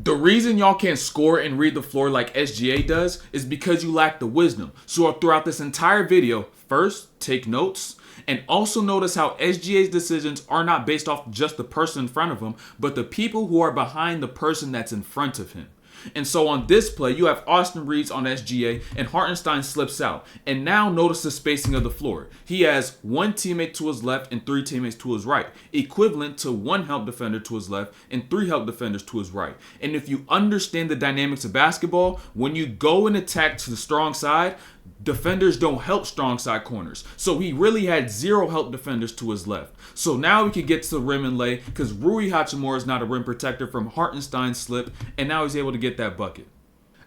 The reason y'all can't score and read the floor like SGA does is because you lack the wisdom. So throughout this entire video, first, take notes. And also notice how SGA's decisions are not based off just the person in front of him, but the people who are behind the person that's in front of him. And so on this play, you have Austin Reeves on SGA and Hartenstein slips out. And now notice the spacing of the floor. He has one teammate to his left and three teammates to his right, equivalent to one help defender to his left and three help defenders to his right. And if you understand the dynamics of basketball, when you go and attack to the strong side, defenders don't help strong side corners. So he really had zero help defenders to his left. So now we can get to the rim and lay because Rui Hachimura is not a rim protector from Hartenstein's slip, and now he's able to get that bucket.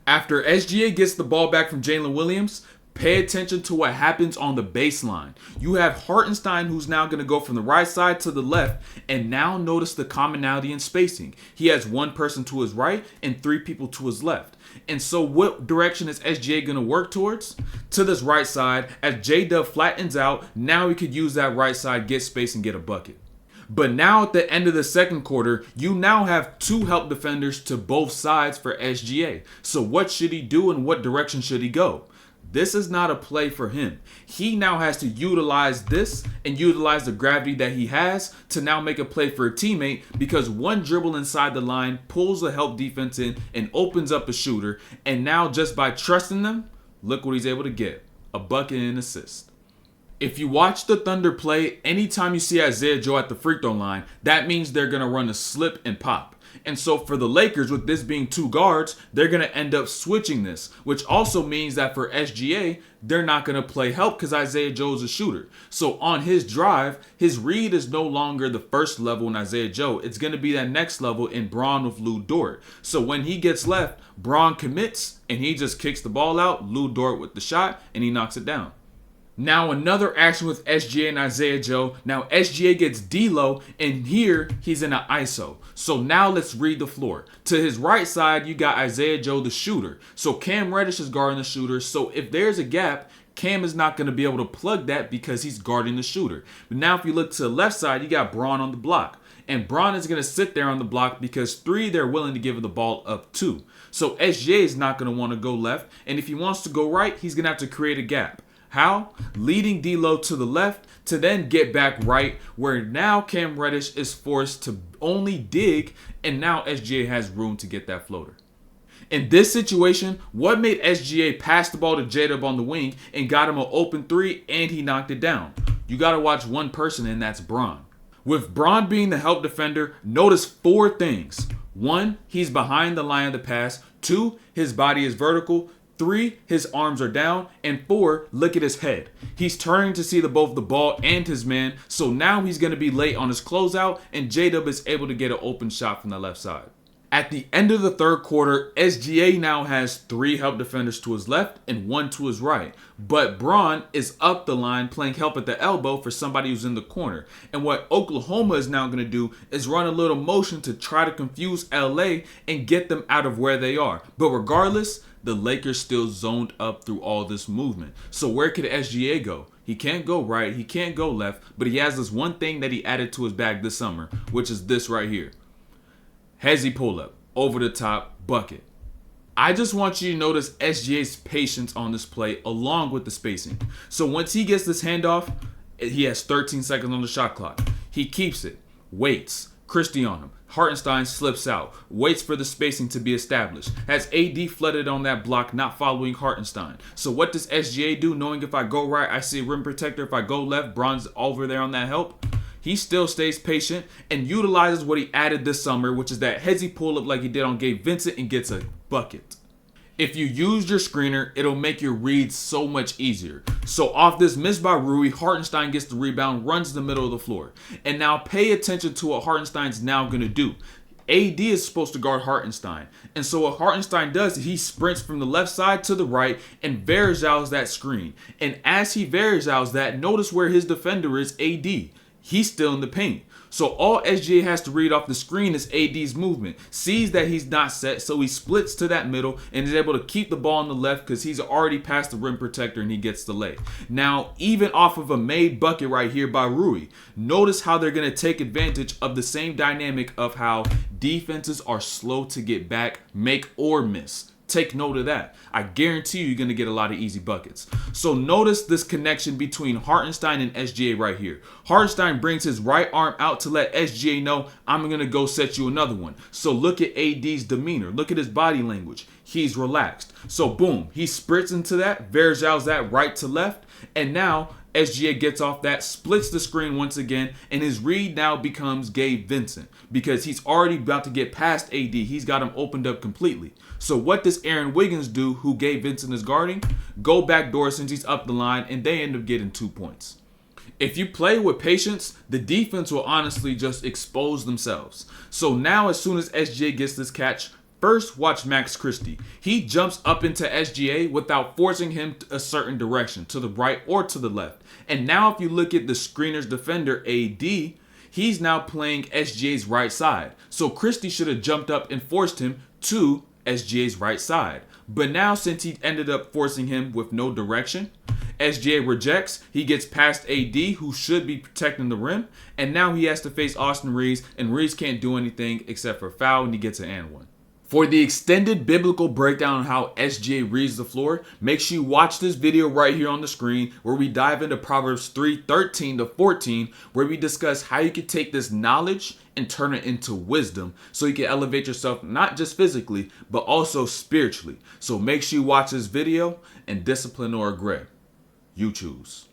After SGA gets the ball back from Jalen Williams, pay attention to what happens on the baseline. You have Hartenstein who's now going to go from the right side to the left, and now notice the commonality in spacing. He has one person to his right and three people to his left. And so what direction is SGA going to work towards? To this right side. As J-Dub flattens out, now he could use that right side, get space, and get a bucket. But now at the end of the second quarter, you now have two help defenders to both sides for SGA. So what should he do and what direction should he go? This is not a play for him. He now has to utilize this and utilize the gravity that he has to now make a play for a teammate, because one dribble inside the line pulls the help defense in and opens up a shooter. And now just by trusting them, look what he's able to get. A bucket and an assist. If you watch the Thunder play, anytime you see Isaiah Joe at the free throw line, that means they're going to run a slip and pop. And so for the Lakers, with this being two guards, they're going to end up switching this, which also means that for SGA, they're not going to play help because Isaiah Joe is a shooter. So on his drive, his read is no longer the first level in Isaiah Joe. It's going to be that next level in Braun with Lou Dort. So when he gets left, Braun commits and he just kicks the ball out, Lou Dort with the shot, and he knocks it down. Now another action with SGA and Isaiah Joe. Now SGA gets D-Lo, and here he's in an ISO. So now let's read the floor. To his right side, you got Isaiah Joe, the shooter. So Cam Reddish is guarding the shooter. So if there's a gap, Cam is not going to be able to plug that because he's guarding the shooter. But now if you look to the left side, you got Braun on the block. And Braun is going to sit there on the block because three, they're willing to give the ball up to. So SGA is not going to want to go left. And if he wants to go right, he's going to have to create a gap. How? Leading D-Lo to the left to then get back right, where now Cam Reddish is forced to only dig, and now SGA has room to get that floater. In this situation, what made SGA pass the ball to J-Dub on the wing and got him an open three, and he knocked it down? You got to watch one person, and that's Braun. With Braun being the help defender, notice four things. 1, he's behind the line of the pass. 2, his body is vertical. 3, his arms are down. And 4, look at his head. He's turning to see both the ball and his man. So now he's going to be late on his closeout, and J-Dub is able to get an open shot from the left side. At the end of the third quarter, SGA now has 3 help defenders to his left and 1 to his right. But Braun is up the line playing help at the elbow for somebody who's in the corner. And what Oklahoma is now going to do is run a little motion to try to confuse LA and get them out of where they are. But regardless, the Lakers still zoned up through all this movement. So where could SGA go? He can't go right, he can't go left, but he has this one thing that he added to his bag this summer, which is this right here. Hezzy pull-up, over the top, bucket. I just want you to notice SGA's patience on this play along with the spacing. So once he gets this handoff, he has 13 seconds on the shot clock. He keeps it, waits, Christie on him. Hartenstein slips out, waits for the spacing to be established. Has AD flooded on that block, not following Hartenstein. So what does SGA do, knowing if I go right, I see a rim protector. If I go left, Braun's over there on that help? He still stays patient and utilizes what he added this summer, which is that Hezzy pull-up like he did on Gabe Vincent, and gets a bucket. If you use your screener, it'll make your reads so much easier. So off this miss by Rui, Hartenstein gets the rebound, runs the middle of the floor. And now pay attention to what Hartenstein's now going to do. AD is supposed to guard Hartenstein. And so what Hartenstein does is he sprints from the left side to the right and Varejão's that screen. And as he Varejão's that, notice where his defender is, AD. he's still in the paint. So all SGA has to read off the screen is AD's movement. Sees that he's not set, so he splits to that middle and is able to keep the ball on the left because he's already past the rim protector and he gets the lay. Now, even off of a made bucket right here by Rui, notice how they're going to take advantage of the same dynamic of how defenses are slow to get back, make or miss. Take note of that. I guarantee you're going to get a lot of easy buckets. So notice this connection between Hartenstein and SGA right here. Hartenstein brings his right arm out to let SGA know, I'm going to go set you another one. So look at AD's demeanor. Look at his body language. He's relaxed. So boom, he sprints into that, Verjão's that right to left, and now SGA gets off that, splits the screen once again, and his read now becomes Gabe Vincent because he's already about to get past AD. He's got him opened up completely. So what does Aaron Wiggins do, who Gabe Vincent is guarding? Go backdoor since he's up the line, and they end up getting 2 points. If you play with patience, the defense will honestly just expose themselves. So now as soon as SGA gets this catch, first, watch Max Christie. He jumps up into SGA without forcing him a certain direction, to the right or to the left. And now if you look at the screener's defender, AD, he's now playing SGA's right side. So Christie should have jumped up and forced him to SGA's right side. But now since he ended up forcing him with no direction, SGA rejects, he gets past AD, who should be protecting the rim, and now he has to face Austin Reeves, and Reeves can't do anything except for foul, and he gets an and one. For the extended biblical breakdown on how SGA reads the floor, make sure you watch this video right here on the screen where we dive into Proverbs 3:13-14, where we discuss how you can take this knowledge and turn it into wisdom so you can elevate yourself not just physically, but also spiritually. So make sure you watch this video, and discipline or regret, you choose.